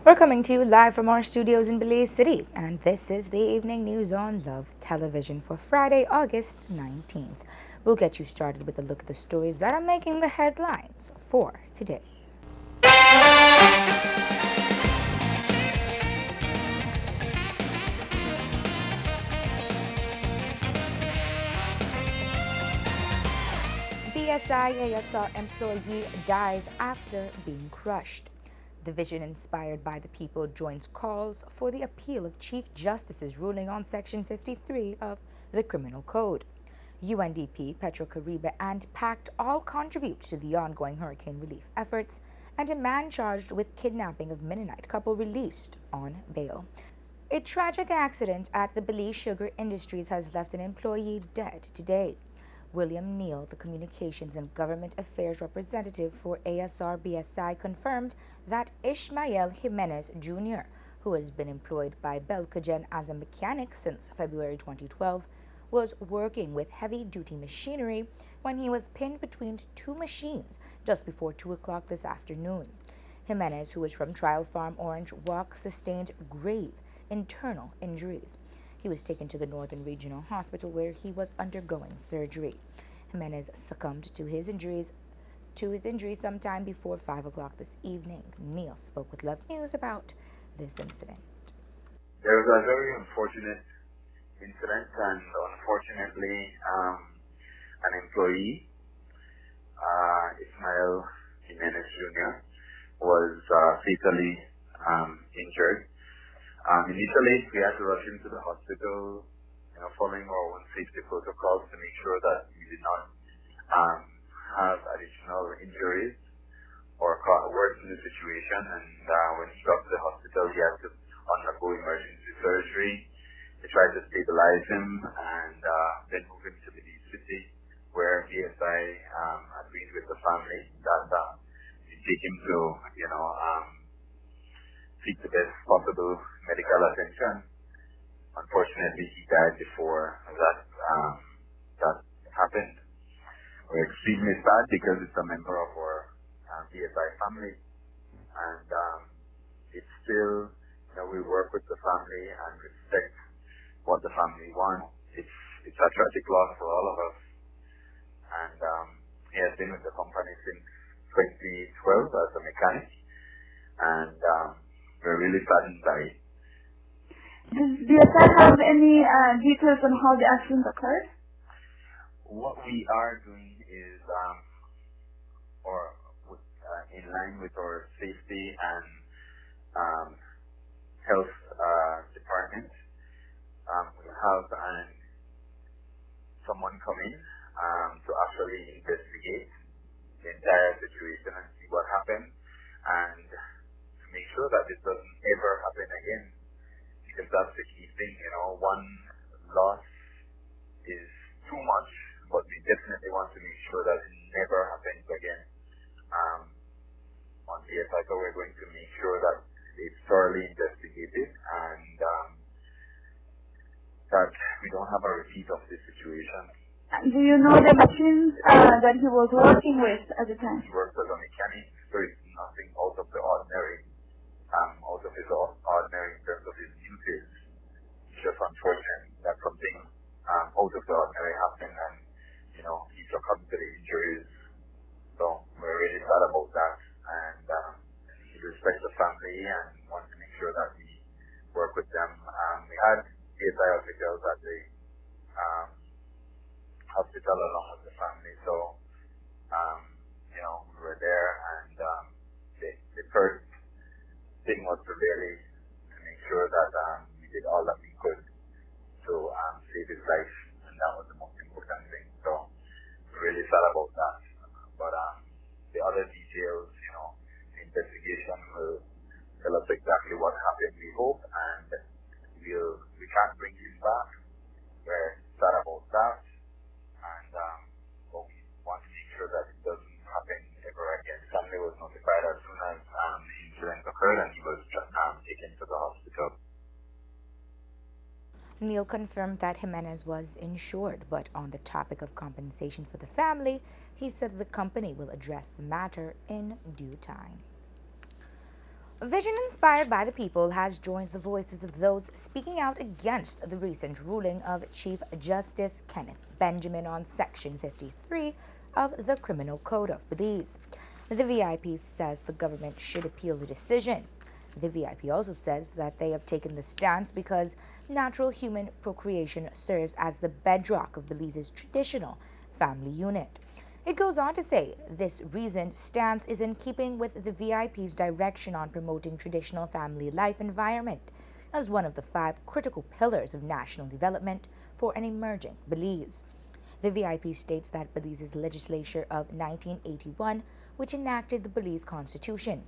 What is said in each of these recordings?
We're coming to you live from our studios in Belize City, and this is the evening news on Love Television for Friday, August 19th. We'll get you started with a look at the stories that are making the headlines for today. BSI ASR employee dies after being crushed. Division inspired by the people joins calls for the appeal of Chief Justice's ruling on Section 53 of the Criminal Code. UNDP, Petrocaribe, and PACT all contribute to the ongoing hurricane relief efforts, and a man charged with kidnapping of Mennonite couple released on bail. A tragic accident at the Belize Sugar Industries has left an employee dead today. William Neal, the Communications and Government Affairs representative for ASR BSI, confirmed that Ishmael Jimenez Jr., who has been employed by Belcogen as a mechanic since February 2012, was working with heavy-duty machinery when he was pinned between two machines just before 2 o'clock this afternoon. Jimenez, who is from Trial Farm Orange Walk, sustained grave internal injuries. He was taken to the Northern Regional Hospital where he was undergoing surgery. Jimenez succumbed to his injuries sometime before 5 o'clock this evening. Neil spoke with Love News about this incident. There was a very unfortunate incident, and unfortunately, an employee, Ismael Jimenez Jr., was fatally injured. Initially, we had to rush him to the hospital, following our own safety protocols to make sure that we did not have additional injuries or worsen the situation. And when he got to the hospital, he had to undergo emergency surgery. They tried to stabilize him and then move him to the city, where BSI agreed with the family that they take him to, seek the best possible medical attention. Unfortunately, he died before that happened. We're extremely sad because it's a member of our BSI family, and it's still, we work with the family and respect what the family wants. It's a tragic loss for all of us, and he has been with the company since 2012 as a mechanic, and we're really saddened by it. Does BSI have any details on how the accident occurred? What we are doing is, in line with our safety and health department, we have someone come in to actually investigate the entire situation and see what happened, and to make sure that this doesn't ever happen again, because that's the key thing. One loss is too much, but we definitely want to make sure that it never happens again. On BSI, so we're going to make sure that it's thoroughly investigated and that we don't have a repeat of this situation. Do you know the machines that he was working with at the time? He works as a mechanic, so it's nothing out of the ordinary, out of his ordinary in terms of his duties. It's just unfortunate that something out of the ordinary happened, and he succumbed to the injuries. So we're really sad about that, and we respect the family and want to make sure that we work with them. We had BSI officials at the hospital along with the family, so we were there, and the first thing was to really make sure that we did all that we could to save his life, and that was the most important thing. So we're really sad about that. But the other details, the investigation will tell us exactly what happened, we hope, and we can't bring him back. We're sad about that, and but we want to make sure that it doesn't happen ever again. The family was notified as soon as the incident occurred, and he was taken to the hospital. Neil confirmed that Jimenez was insured, but on the topic of compensation for the family, he said the company will address the matter in due time. Vision inspired by the people has joined the voices of those speaking out against the recent ruling of Chief Justice Kenneth Benjamin on Section 53 of the Criminal Code of Belize. The VIP says the government should appeal the decision. The VIP also says that they have taken the stance because natural human procreation serves as the bedrock of Belize's traditional family unit. It goes on to say this reasoned stance is in keeping with the VIP's direction on promoting traditional family life environment as one of the 5 critical pillars of national development for an emerging Belize. The VIP states that Belize's legislature of 1981, which enacted the Belize Constitution,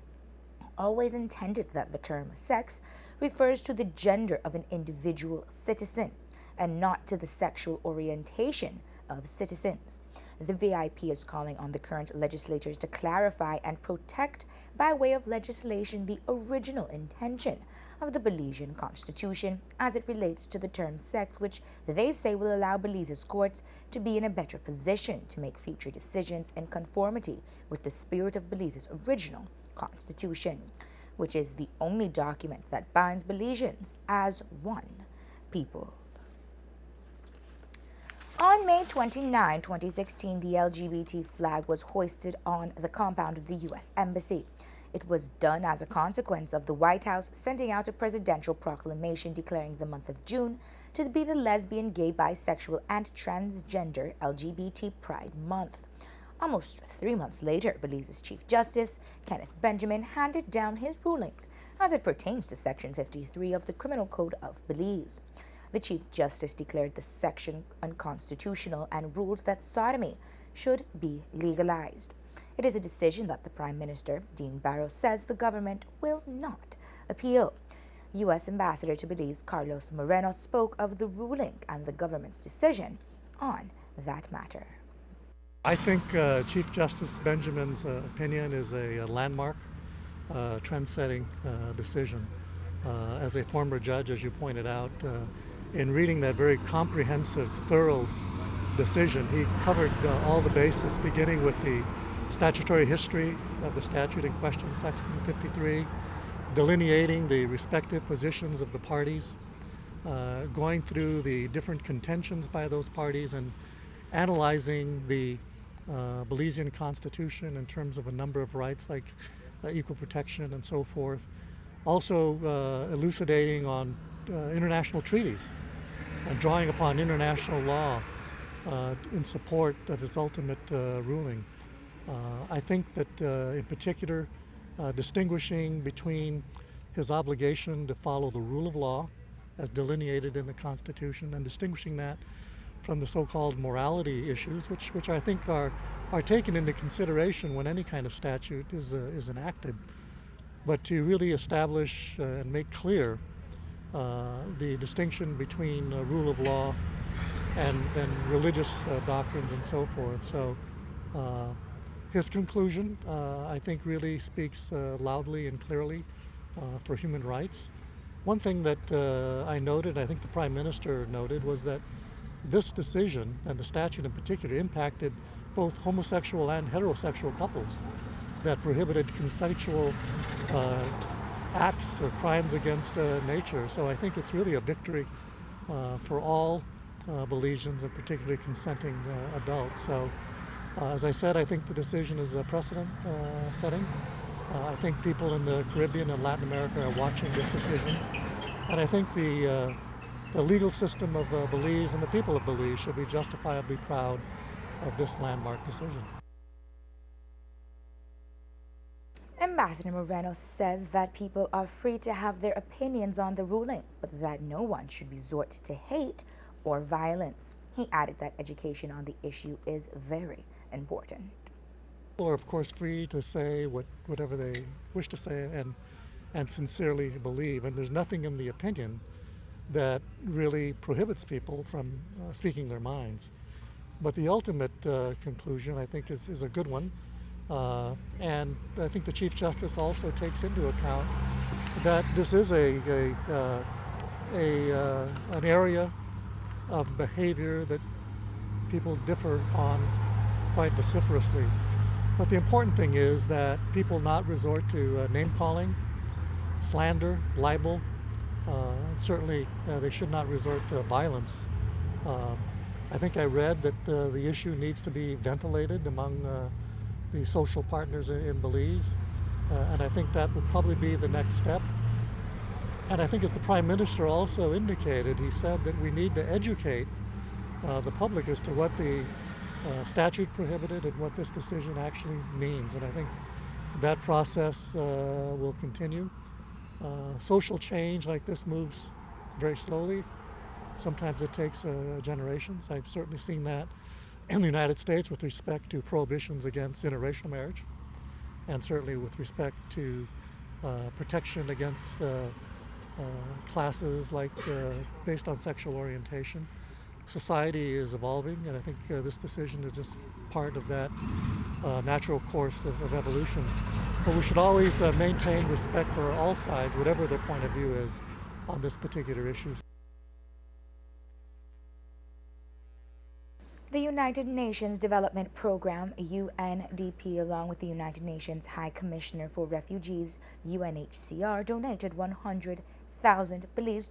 always intended that the term sex refers to the gender of an individual citizen and not to the sexual orientation of citizens. The VIP is calling on the current legislatures to clarify and protect by way of legislation the original intention of the Belizean Constitution as it relates to the term sex, which they say will allow Belize's courts to be in a better position to make future decisions in conformity with the spirit of Belize's original Constitution, which is the only document that binds Belizeans as one people. On May 29, 2016, the LGBT flag was hoisted on the compound of the U.S. Embassy. It was done as a consequence of the White House sending out a presidential proclamation declaring the month of June to be the Lesbian, Gay, Bisexual, and Transgender LGBT Pride Month. Almost 3 months later, Belize's Chief Justice, Kenneth Benjamin, handed down his ruling as it pertains to Section 53 of the Criminal Code of Belize. The Chief Justice declared the section unconstitutional and ruled that sodomy should be legalized. It is a decision that the Prime Minister, Dean Barros, says the government will not appeal. U.S. Ambassador to Belize, Carlos Moreno, spoke of the ruling and the government's decision on that matter. I think Chief Justice Benjamin's opinion is a landmark, trend-setting decision. As a former judge, as you pointed out, in reading that very comprehensive, thorough decision, he covered all the bases, beginning with the statutory history of the statute in question, Section 53, delineating the respective positions of the parties, going through the different contentions by those parties, and analyzing the Belizean Constitution in terms of a number of rights like equal protection and so forth. Also elucidating on international treaties and drawing upon international law in support of his ultimate ruling. I think that in particular, distinguishing between his obligation to follow the rule of law as delineated in the Constitution and distinguishing that from the so-called morality issues, which I think are taken into consideration when any kind of statute is enacted, but to really establish and make clear the distinction between rule of law and religious doctrines and so forth. So his conclusion, I think, really speaks loudly and clearly for human rights. One thing that I noted, I think the Prime Minister noted, was that this decision, and the statute in particular, impacted both homosexual and heterosexual couples that prohibited consensual acts or crimes against nature. So I think it's really a victory for all Belizeans, and particularly consenting adults. So as I said, I think the decision is a precedent setting. I think people in the Caribbean and Latin America are watching this decision. And I think the legal system of Belize and the people of Belize should be justifiably proud of this landmark decision. Ambassador Moreno says that people are free to have their opinions on the ruling, but that no one should resort to hate or violence. He added that education on the issue is very important. People are, of course, free to say whatever they wish to say and sincerely believe, and there's nothing in the opinion that really prohibits people from speaking their minds. But the ultimate conclusion, I think, is a good one. And I think the Chief Justice also takes into account that this is an area of behavior that people differ on quite vociferously. But the important thing is that people not resort to name calling slander, libel. Certainly, they should not resort to violence. I think I read that the issue needs to be ventilated among the social partners in Belize, and I think that will probably be the next step. And I think, as the Prime Minister also indicated, he said that we need to educate the public as to what the statute prohibited and what this decision actually means. And I think that process will continue. Social change like this moves very slowly. Sometimes it takes generations. I've certainly seen that in the United States with respect to prohibitions against interracial marriage, and certainly with respect to protection against classes like based on sexual orientation. Society is evolving, and I think this decision is just part of that natural course of evolution. But we should always maintain respect for all sides, whatever their point of view is on this particular issue. The United Nations Development Programme, UNDP, along with the United Nations High Commissioner for Refugees, UNHCR, donated $100,000 Belize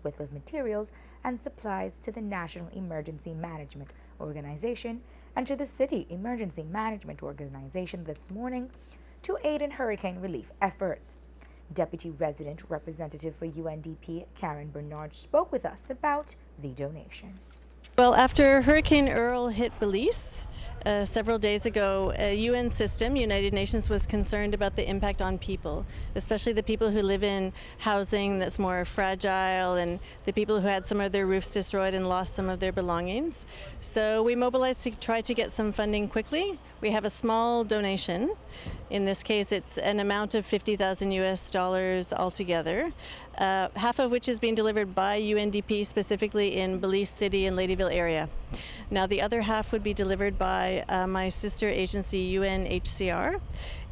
worth of materials and supplies to the National Emergency Management Organization and to the City Emergency Management Organization this morning to aid in hurricane relief efforts. Deputy Resident Representative for UNDP, Karen Bernard, spoke with us about the donation. Well, after Hurricane Earl hit Belize several days ago, a UN system, United Nations, was concerned about the impact on people, especially the people who live in housing that's more fragile and the people who had some of their roofs destroyed and lost some of their belongings. So we mobilized to try to get some funding quickly. We have a small donation. In this case, it's an amount of $50,000 altogether, half of which is being delivered by UNDP, specifically in Belize City and Ladyville area. Now, the other half would be delivered by my sister agency, UNHCR,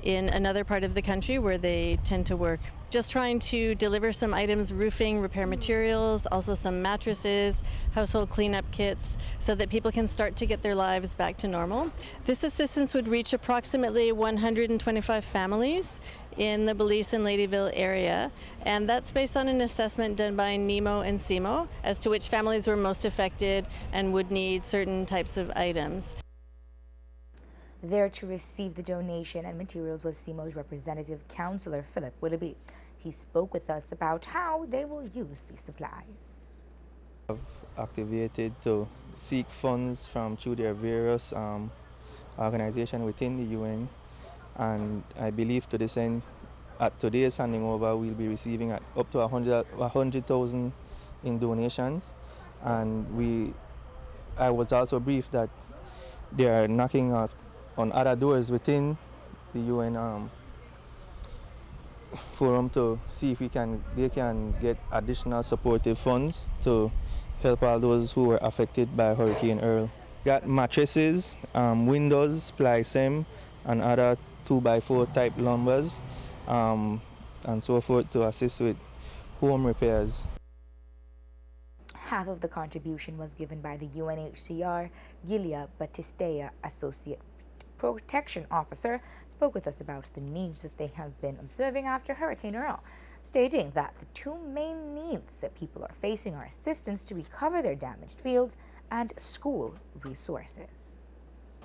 in another part of the country where they tend to work. Just trying to deliver some items, roofing, repair materials, also some mattresses, household cleanup kits, so that people can start to get their lives back to normal. This assistance would reach approximately 125 families in the Belize and Ladyville area, and that's based on an assessment done by NEMO and CEMO as to which families were most affected and would need certain types of items. There to receive the donation and materials was CEMO's representative, Councillor Philip Willoughby. He spoke with us about how they will use these supplies. Have activated to seek funds from through their various organizations within the UN, and I believe to this end, at today's handing over, we'll be receiving up to 100,000 in donations, and I was also briefed that they are knocking on other doors within the UN forum to see if they can get additional supportive funds to help all those who were affected by Hurricane Earl. Got mattresses, windows, ply-sim, and other 2x4 type lumbers, and so forth to assist with home repairs. Half of the contribution was given by the UNHCR. Gilia Batistea, Associate Protection Officer, spoke with us about the needs that they have been observing after Hurricane Earl, stating that the two main needs that people are facing are assistance to recover their damaged fields and school resources.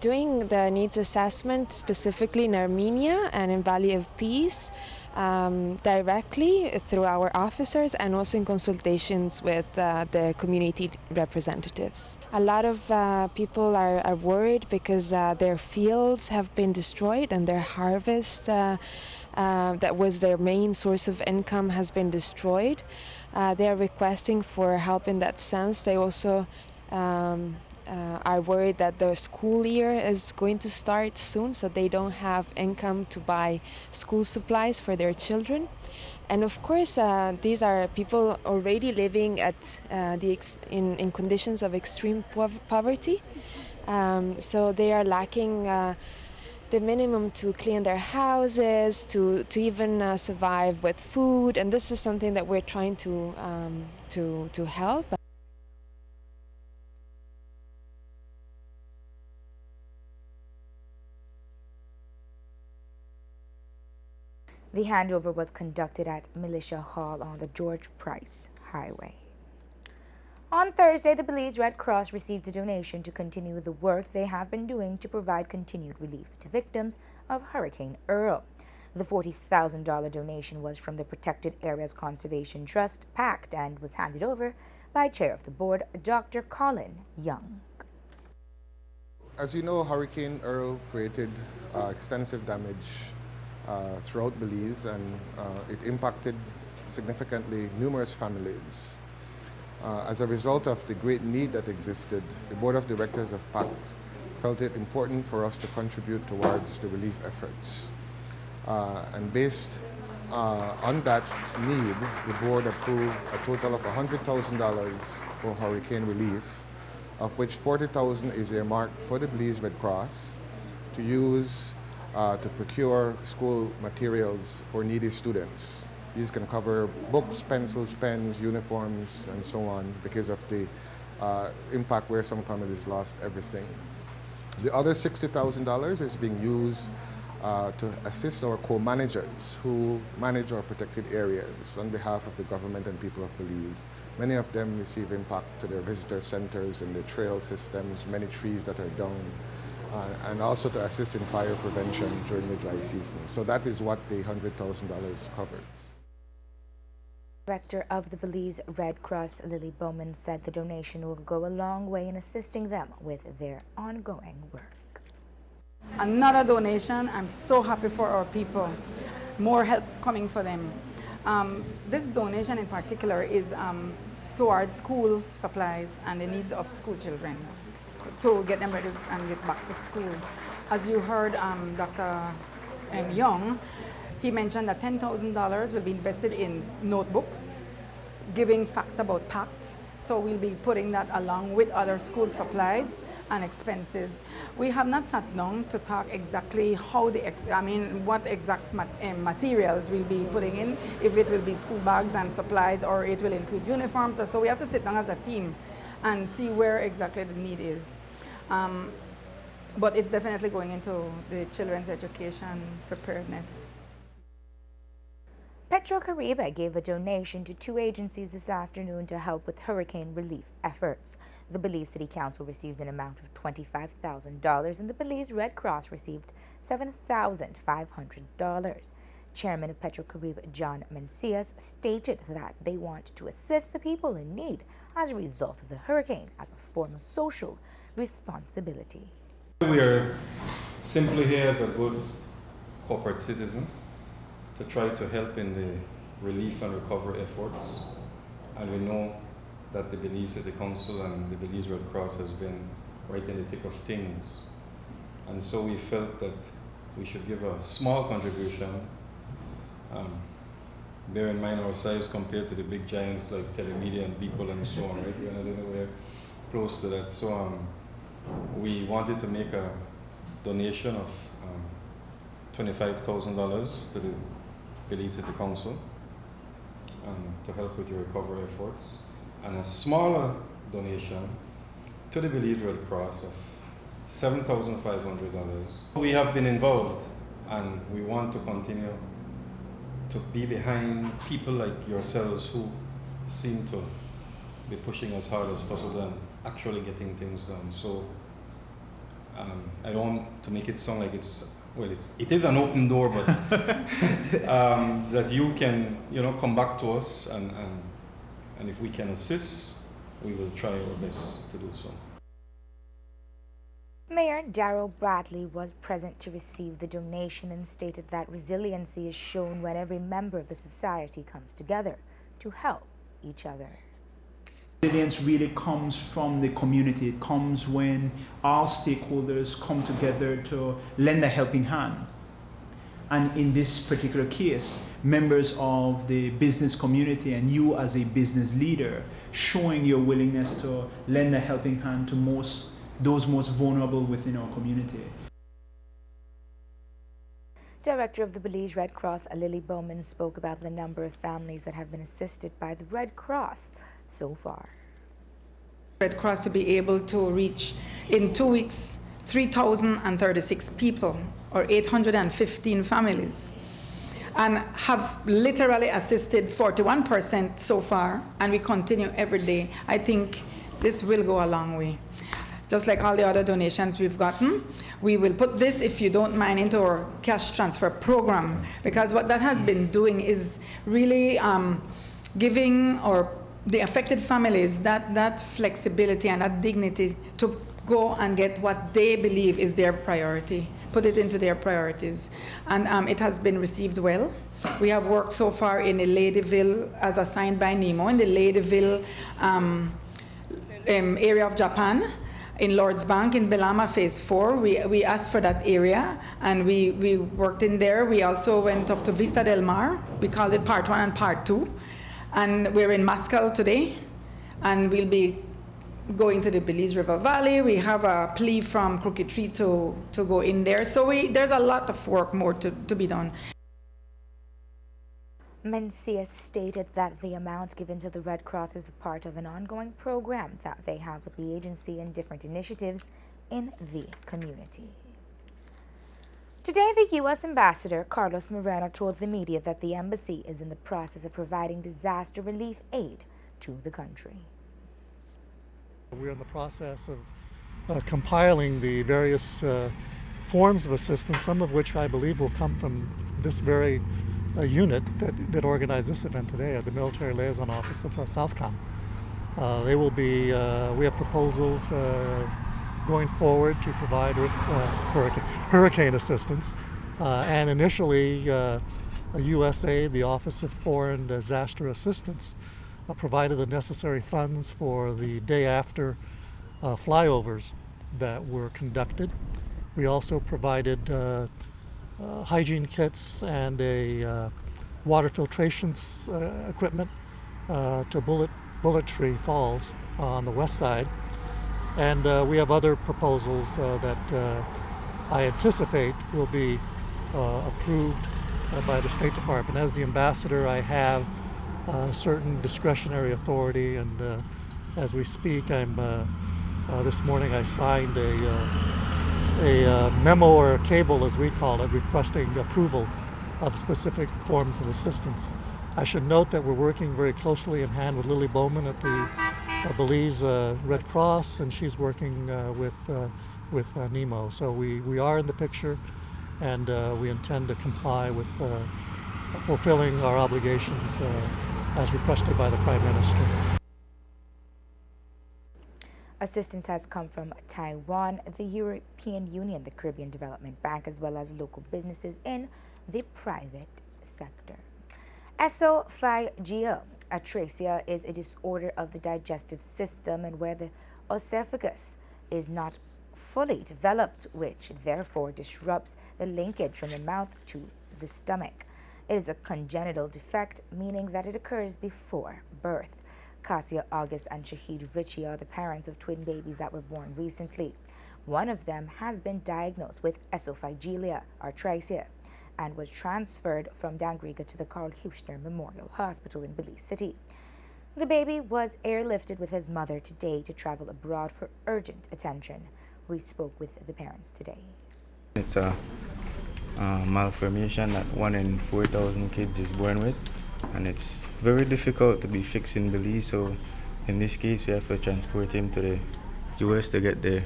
Doing the needs assessment specifically in Armenia and in Valley of Peace directly through our officers and also in consultations with the community representatives. A lot of people are worried because their fields have been destroyed and their harvest that was their main source of income has been destroyed. They are requesting for help in that sense. They also are worried that the school year is going to start soon, so they don't have income to buy school supplies for their children. And of course, these are people already living at in conditions of extreme poverty. So they are lacking the minimum to clean their houses, to even survive with food. And this is something that we're trying to help. The handover was conducted at Militia Hall on the George Price Highway. On Thursday, the Belize Red Cross received a donation to continue the work they have been doing to provide continued relief to victims of Hurricane Earl. The $40,000 donation was from the Protected Areas Conservation Trust, PACT, and was handed over by Chair of the Board, Dr. Colin Young. As you know, Hurricane Earl created extensive damage throughout Belize, and it impacted significantly numerous families. As a result of the great need that existed, the Board of Directors of PACT felt it important for us to contribute towards the relief efforts. And based on that need, the board approved a total of $100,000 for hurricane relief, of which $40,000 is earmarked for the Belize Red Cross to use to procure school materials for needy students. These can cover books, pencils, pens, uniforms, and so on, because of the impact where some families lost everything. The other $60,000 is being used to assist our co-managers who manage our protected areas on behalf of the government and people of Belize. Many of them receive impact to their visitor centers and their trail systems, many trees that are down, and also to assist in fire prevention during the dry season. So that is what the $100,000 covers. Director of the Belize Red Cross, Lily Bowman, said the donation will go a long way in assisting them with their ongoing work. Another donation. I'm so happy for our people. More help coming for them. This donation in particular is towards school supplies and the needs of school children to get them ready and get back to school. As you heard Dr. Young, he mentioned that $10,000 will be invested in notebooks, giving facts about PACT. So we'll be putting that along with other school supplies and expenses. We have not sat down to talk exactly how what exact materials we'll be putting in, if it will be school bags and supplies or it will include uniforms. So we have to sit down as a team and see where exactly the need is. But it's definitely going into the children's education preparedness. Petro-Caribe gave a donation to 2 agencies this afternoon to help with hurricane relief efforts. The Belize City Council received an amount of $25,000 and the Belize Red Cross received $7,500. Chairman of Petro-Caribe, John Mencias, stated that they want to assist the people in need as a result of the hurricane as a form of social responsibility. We are simply here as a good corporate citizen to try to help in the relief and recovery efforts, and we know that the Belize City Council and the Belize Red Cross has been right in the thick of things, and so we felt that we should give a small contribution. Bear in mind our size compared to the big giants like Telemedia and Bicol and so on, right? We're not anywhere close to that. So we wanted to make a donation of $25,000 to the Belize City Council to help with the recovery efforts, and a smaller donation to the Belize Red Cross of $7,500. We have been involved and we want to continue to be behind people like yourselves who seem to be pushing as hard as possible and actually getting things done. So I don't want to make it sound like it is an open door, but that you can, come back to us, and if we can assist, we will try our best to do so. Mayor Darrell Bradley was present to receive the donation and stated that resiliency is shown when every member of the society comes together to help each other. Resilience really comes from the community. It comes when all stakeholders come together to lend a helping hand. And in this particular case, members of the business community and you as a business leader showing your willingness to lend a helping hand to those most vulnerable within our community. Director of the Belize Red Cross, Lily Bowman, spoke about the number of families that have been assisted by the Red Cross so far. Red Cross to be able to reach in 2 weeks 3,036 people or 815 families. and have literally assisted 41% so far, and we continue every day. I think this will go a long way. Just like all the other donations we've gotten, we will put this, if you don't mind, into our cash transfer program, because what that has been doing is really giving the affected families that flexibility and that dignity to go and get what they believe is their priority, put it into their priorities. And it has been received well. We have worked so far in the Ladyville, as assigned by NEMO, in the Ladyville area of Japan, in Lord's Bank, in Belama Phase 4. We asked for that area, and we worked in there. We also went up to Vista Del Mar. We called it Part 1 and Part 2. And we're in Mescal today, and we'll be going to the Belize River Valley. We have a plea from Crooked Tree to go in there. So there's a lot of work more to be done. Mencius stated that the amount given to the Red Cross is a part of an ongoing program that they have with the agency and different initiatives in the community. Today, the U.S. Ambassador Carlos Moreno told the media that the embassy is in the process of providing disaster relief aid to the country. We're in the process of compiling the various forms of assistance, some of which I believe will come from this very unit that organized this event today at the Military Liaison Office of Southcom. They will be, we have proposals going forward to provide hurricane assistance. And initially, USAID, the Office of Foreign Disaster Assistance, provided the necessary funds for the day after flyovers that were conducted. We also provided hygiene kits and a water filtration equipment to Bullet Tree Falls on the west side. And we have other proposals that I anticipate will be approved by the State Department. As the ambassador, I have certain discretionary authority, and as we speak, this morning I signed a memo or a cable, as we call it, requesting approval of specific forms of assistance. I should note that we're working very closely in hand with Lily Bowman at the Belize Red Cross, and she's working with NEMO. So we are in the picture, and we intend to comply with fulfilling our obligations as requested by the Prime Minister. Assistance has come from Taiwan, the European Union, the Caribbean Development Bank, as well as local businesses in the private sector. Esophageal atresia is a disorder of the digestive system and where the esophagus is not fully developed, which therefore disrupts the linkage from the mouth to the stomach. It is a congenital defect, meaning that it occurs before birth. Cassia August and Shahid Richie are the parents of twin babies that were born recently. One of them has been diagnosed with esophageal atresia and was transferred from Dangriga to the Carl Heuschner Memorial Hospital in Belize City. The baby was airlifted with his mother today to travel abroad for urgent attention. We spoke with the parents today. It's a malformation that 1 in 4,000 kids is born with, and it's very difficult to be fixed in Belize, so in this case we have to transport him to the US to get the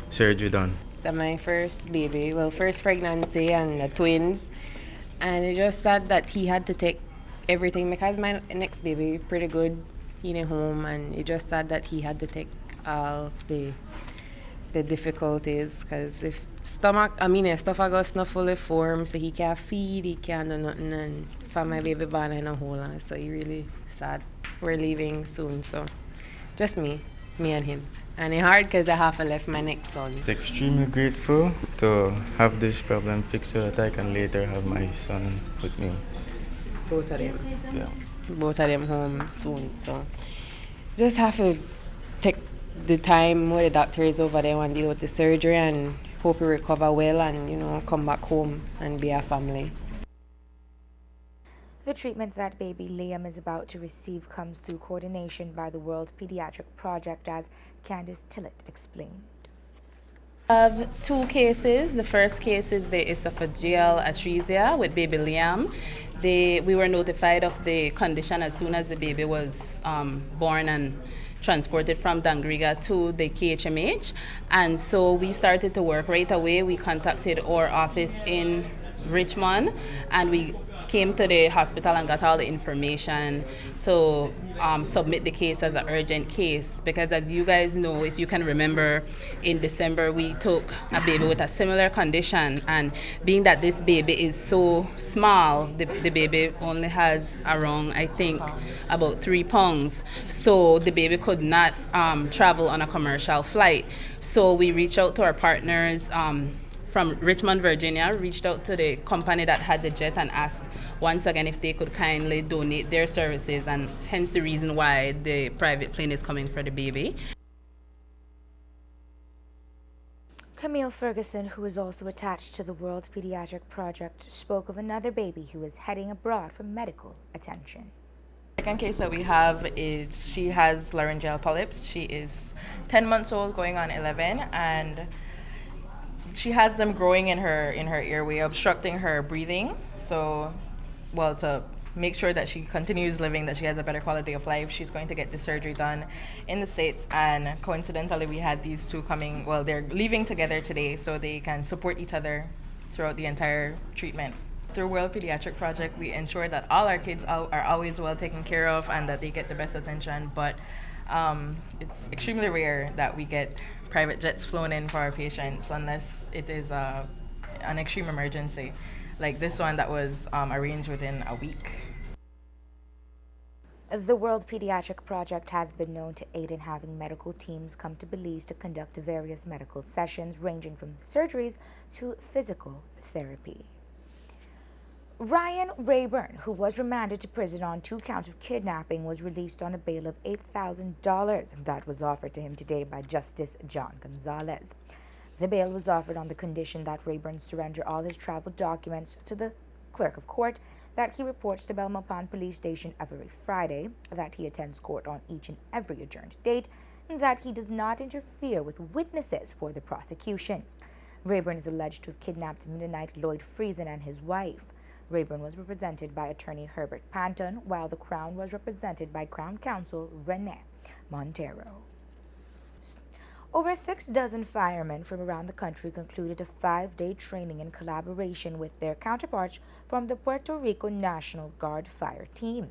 surgery done. That's my first baby, first pregnancy and the twins, and it just sad that he had to take everything because my next baby pretty good in a home, and it just sad that he had to take all the difficulties because if esophagus not fully formed, so he can't feed, he can't do nothing, and for my baby born in a hole, so he really sad. We're leaving soon, so just me and him. And it's hard because I have to left my next son. It's extremely grateful to have this problem fixed so that I can later have my son with me. Both of them. Yeah. Both of them home soon, so just have to take the time where the doctor is over there and deal with the surgery and hope he recover well and, come back home and be a family. The treatment that baby Liam is about to receive comes through coordination by the World Pediatric Project, as Candice Tillett explained. Have two cases. The first case is the esophageal atresia with baby Liam. We were notified of the condition as soon as the baby was born and transported from Dangriga to the KHMH. And so we started to work right away. We contacted our office in Richmond and we came to the hospital and got all the information to submit the case as an urgent case, because as you guys know, if you can remember, in December we took a baby with a similar condition, and being that this baby is so small, the baby only has around, I think, about 3 pounds, so the baby could not travel on a commercial flight. So we reached out to our partners from Richmond, Virginia, reached out to the company that had the jet and asked once again if they could kindly donate their services, and hence the reason why the private plane is coming for the baby. Camille Ferguson, who is also attached to the World Pediatric Project, spoke of another baby who is heading abroad for medical attention. The second case that we have is she has laryngeal polyps. She is 10 months old, going on 11, and she has them growing in her airway, obstructing her breathing. So, well, to make sure that she continues living, that she has a better quality of life, she's going to get the surgery done in the States. And coincidentally, we had these two coming, well, they're leaving together today so they can support each other throughout the entire treatment. Through World Pediatric Project, we ensure that all our kids are always well taken care of and that they get the best attention, but it's extremely rare that we get private jets flown in for our patients unless it is an extreme emergency, like this one that was arranged within a week. The World Pediatric Project has been known to aid in having medical teams come to Belize to conduct various medical sessions ranging from surgeries to physical therapy. Ryan Rayburn, who was remanded to prison on 2 counts of kidnapping, was released on a bail of $8,000 that was offered to him today by Justice John Gonzalez. The bail was offered on the condition that Rayburn surrender all his travel documents to the clerk of court, that he reports to Belmopan Police Station every Friday, that he attends court on each and every adjourned date, and that he does not interfere with witnesses for the prosecution. Rayburn is alleged to have kidnapped Mennonite Lloyd Friesen and his wife. Rayburn was represented by attorney Herbert Panton, while the Crown was represented by Crown Counsel Rene Montero. Over 6 dozen firemen from around the country concluded a 5-day training in collaboration with their counterparts from the Puerto Rico National Guard fire team.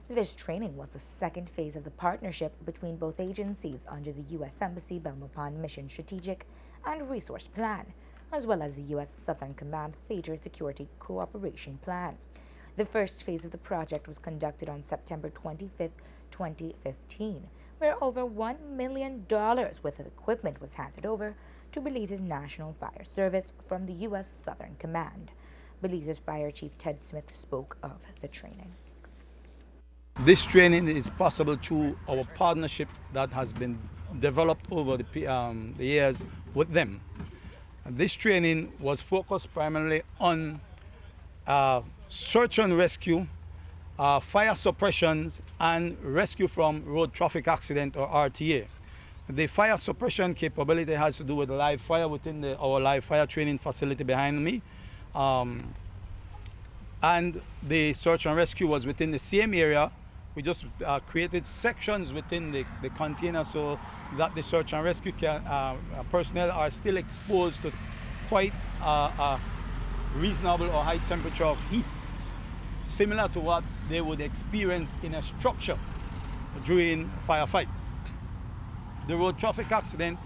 This training was the second phase of the partnership between both agencies under the U.S. Embassy Belmopan Mission Strategic and Resource Plan, as well as the U.S. Southern Command Theater Security Cooperation Plan. The first phase of the project was conducted on September 25, 2015, where over $1 million worth of equipment was handed over to Belize's National Fire Service from the U.S. Southern Command. Belize's Fire Chief Ted Smith spoke of the training. This training is possible through our partnership that has been developed over the years with them. This training was focused primarily on search and rescue, fire suppressions, and rescue from road traffic accident or RTA. The fire suppression capability has to do with live fire within our live fire training facility behind me. And the search and rescue was within the same area. We just created sections within the container so that the search and rescue personnel are still exposed to quite a reasonable or high temperature of heat, similar to what they would experience in a structure during firefight. The road traffic accident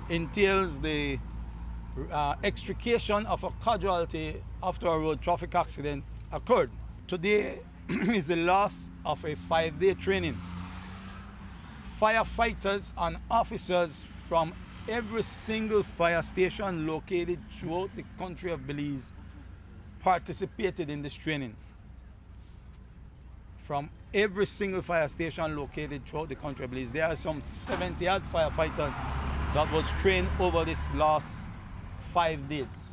entails the extrication of a casualty after a road traffic accident occurred. Today is the last of a 5-day training. Firefighters and officers from every single fire station located throughout the country of Belize participated in this training. From every single fire station located throughout the country of Belize, there are some 70-odd firefighters that was trained over this last 5 days.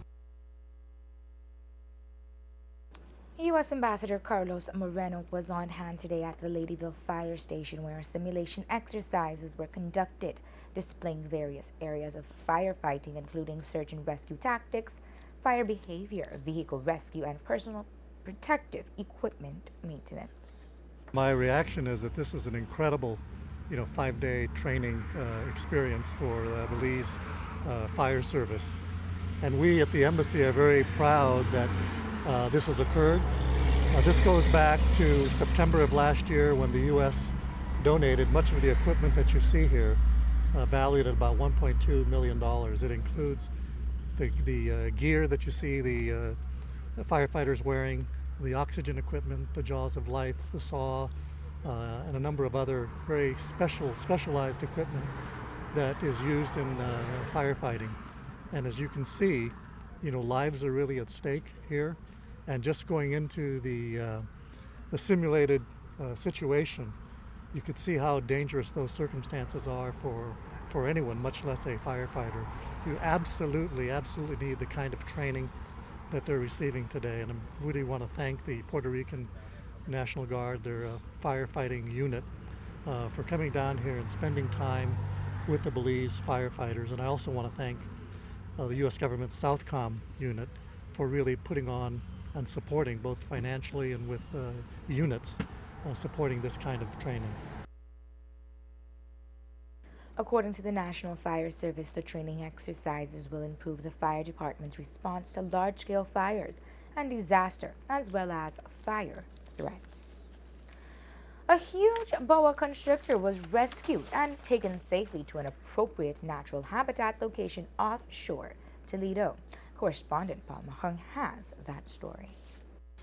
U.S. Ambassador Carlos Moreno was on hand today at the Ladyville Fire Station where simulation exercises were conducted, displaying various areas of firefighting including search and rescue tactics, fire behavior, vehicle rescue, and personal protective equipment maintenance. My reaction is that this is an incredible, 5-day training experience for the Belize Fire Service. And we at the embassy are very proud that this has occurred. This goes back to September of last year when the U.S. donated much of the equipment that you see here, valued at about $1.2 million. It includes the gear that you see the firefighters wearing, the oxygen equipment, the jaws of life, the saw, and a number of other very specialized equipment that is used in firefighting. And as you can see, lives are really at stake here. And just going into the simulated situation, you could see how dangerous those circumstances are for anyone, much less a firefighter. You absolutely need the kind of training that they're receiving today. And I really want to thank the Puerto Rican National Guard, their firefighting unit, for coming down here and spending time with the Belize firefighters. And I also want to thank the U.S. government's Southcom unit for really putting on and supporting both financially and with units supporting this kind of training. According to the National Fire Service, the training exercises will improve the fire department's response to large-scale fires and disaster, as well as fire threats. A huge boa constrictor was rescued and taken safely to an appropriate natural habitat location offshore Toledo. Correspondent Paul Mahung has that story.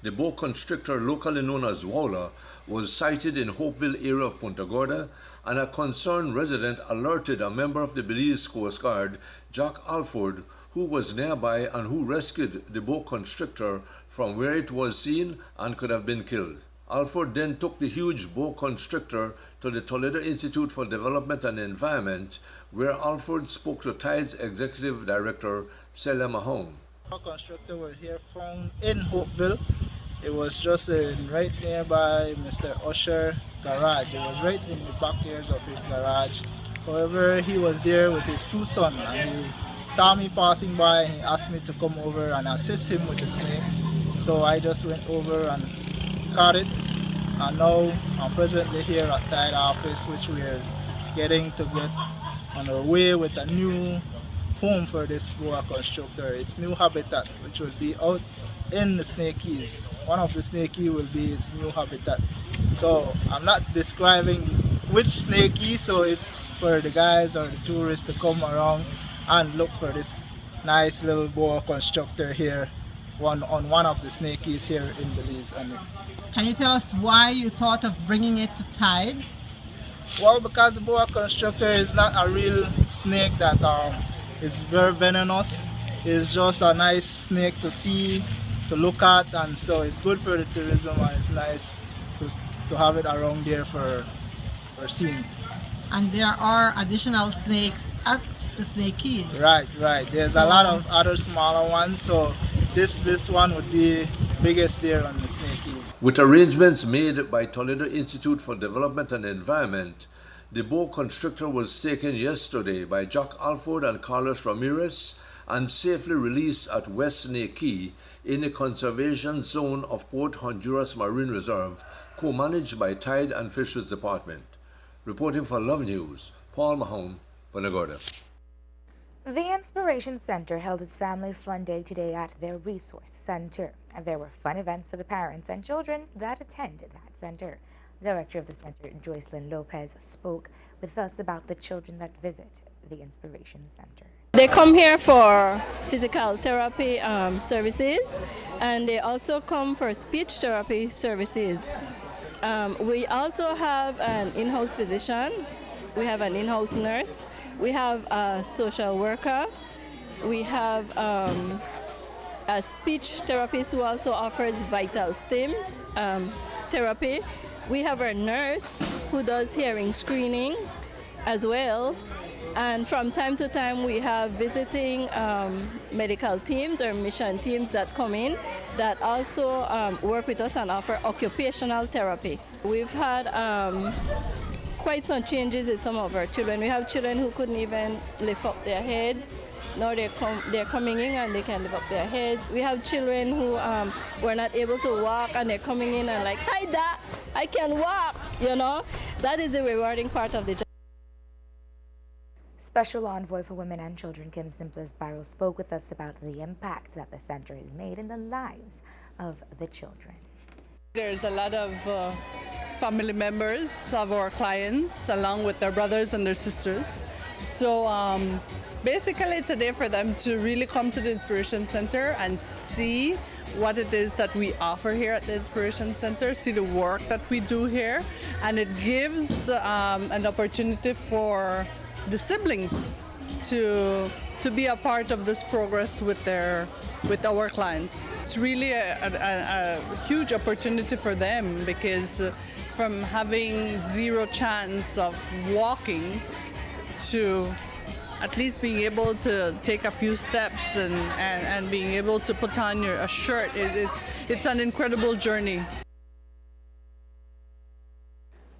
The boa constrictor, locally known as Wowler, was sighted in Hopeville area of Punta Gorda, and a concerned resident alerted a member of the Belize Coast Guard, Jack Alford, who was nearby and who rescued the boa constrictor from where it was seen and could have been killed. Alford then took the huge boa constrictor to the Toledo Institute for Development and Environment, where Alford spoke to Tide's Executive Director, Celia Mahone. The boa constrictor was here found in Hopeville. It was just right nearby Mr. Usher garage. It was right in the backyards of his garage. However, he was there with his two sons, and he saw me passing by and he asked me to come over and assist him with the snake. So I just went over and caught it, and now I'm presently here at Tide office, which we are getting to get on our way with a new home for this boa constrictor. Its new habitat, which will be out in the Snakeys. One of the Snakeys will be its new habitat. So I'm not describing which Snakeys, so it's for the guys or the tourists to come around and look for this nice little boa constrictor here on one of the Snakeys here in Belize. Can you tell us why you thought of bringing it to Tide? Well, because the boa constrictor is not a real snake that is very venomous. It's just a nice snake to see, to look at, and so it's good for the tourism, and it's nice to have it around there for seeing. And there are additional snakes at the Snakeys. Right. There's a lot of other smaller ones, so this one would be biggest there on the Snakeys. With arrangements made by Toledo Institute for Development and Environment, the boa constrictor was taken yesterday by Jack Alford and Carlos Ramirez and safely released at West Snake Key in the conservation zone of Port Honduras Marine Reserve, co-managed by Tide and Fisheries Department. Reporting for Love News, Paul Mahone, Punta Gorda. The Inspiration Center held its Family Fun Day today at their Resource Center. There were fun events for the parents and children that attended that center. The director of the center, Joycelyn Lopez, spoke with us about the children that visit the Inspiration Center. They come here for physical therapy services, and they also come for speech therapy services. We also have an in-house physician, we have an in-house nurse, we have a social worker, we have a speech therapist who also offers vital stim therapy. We have a nurse who does hearing screening as well. And from time to time, we have visiting medical teams or mission teams that come in that also work with us and offer occupational therapy. We've had quite some changes in some of our children. We have children who couldn't even lift up their heads. Now they're coming in and they can lift up their heads. We have children who were not able to walk and they're coming in and like, hi, Dad, I can walk, you know. That is the rewarding part of the job. Special Envoy for Women and Children Kim Simples Barrow spoke with us about the impact that the center has made in the lives of the children. There's a lot of family members of our clients along with their brothers and their sisters. So basically it's a day for them to really come to the Inspiration Center and see what it is that we offer here at the Inspiration Center, see the work that we do here, and it gives an opportunity for the siblings to be a part of this progress with our clients. It's really a huge opportunity for them because from having zero chance of walking to at least being able to take a few steps and being able to put on a shirt, it's an incredible journey.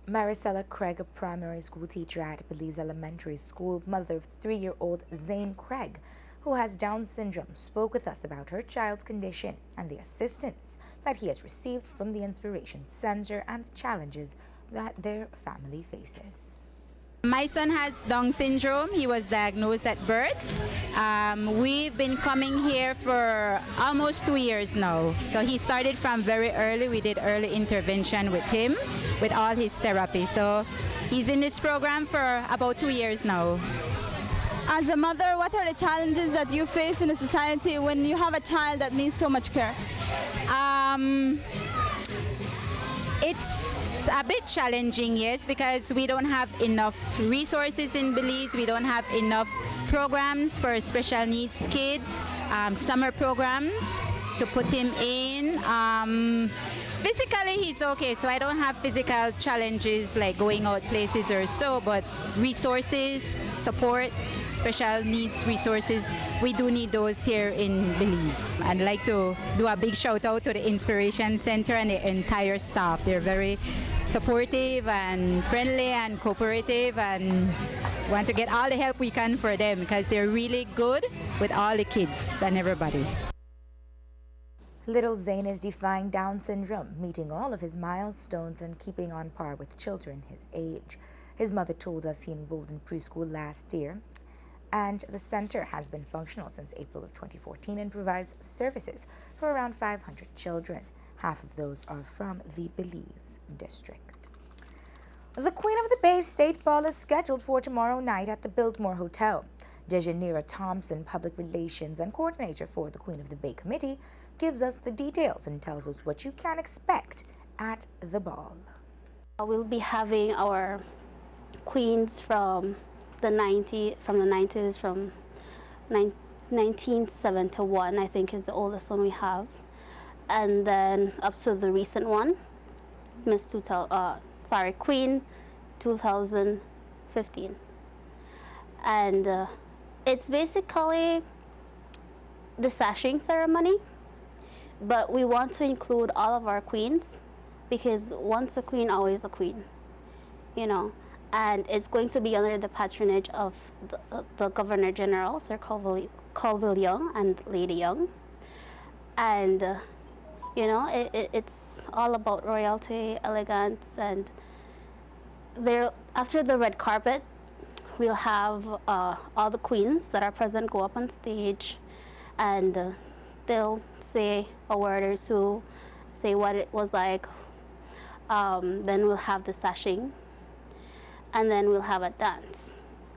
Maricela Craig, a primary school teacher at Belize Elementary School, mother of 3-year-old Zane Craig, who has Down syndrome, spoke with us about her child's condition and the assistance that he has received from the Inspiration Center and the challenges that their family faces. My son has Down syndrome. He was diagnosed at birth. We've been coming here for almost 2 years now. So he started from very early. We did early intervention with him, with all his therapy. So he's in this program for about 2 years now. As a mother, what are the challenges that you face in a society when you have a child that needs so much care? It's a bit challenging, yes, because we don't have enough resources in Belize. We don't have enough programs for special needs kids, summer programs to put him in. Physically, he's okay, so I don't have physical challenges like going out places or so, but resources, support, special needs resources, we do need those here in Belize. I'd like to do a big shout out to the Inspiration Center and the entire staff. They're very supportive and friendly and cooperative and want to get all the help we can for them because they're really good with all the kids and everybody. Little Zane is defying Down syndrome, meeting all of his milestones and keeping on par with children his age. His mother told us he enrolled in preschool last year, and the center has been functional since April of 2014 and provides services for around 500 children. Half of those are from the Belize district. The Queen of the Bay State Ball is scheduled for tomorrow night at the Biltmore Hotel. Dejanira Thompson, Public Relations and Coordinator for the Queen of the Bay Committee, gives us the details and tells us what you can expect at the ball. We'll be having our queens from the 90s, from 1971, I think is the oldest one we have, and then up to the recent one, Queen 2015, and it's basically the sashing ceremony, but we want to include all of our queens because once a queen, always a queen, you know. And it's going to be under the patronage of the Governor General, Sir Colville Young and Lady Young. And, you know, it's all about royalty, elegance, and there, after the red carpet, we'll have all the queens that are present go up on stage and they'll say a word or two, say what it was like. Then we'll have the sashing. And then we'll have a dance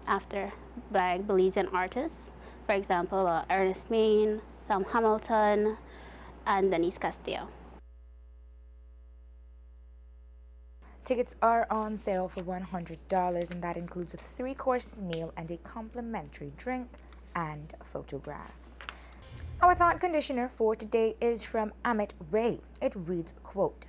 after by Belizean artists. For example, Ernest Main, Sam Hamilton, and Denise Castillo. Tickets are on sale for $100, and that includes a 3-course meal and a complimentary drink and photographs. Our thought conditioner for today is from Amit Ray. It reads, quote,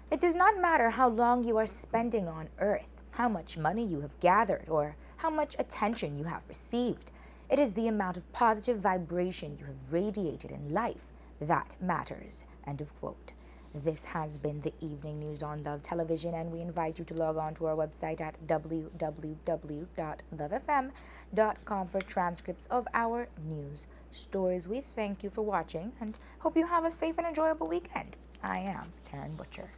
"It does not matter how long you are spending on Earth. how much money you have gathered or how much attention you have received. It is the amount of positive vibration you have radiated in life that matters. End of quote. This has been the Evening News on Love Television, and we invite you to log on to our website at www.lovefm.com for transcripts of our news stories. We thank you for watching and hope you have a safe and enjoyable weekend. I am Taryn Butcher.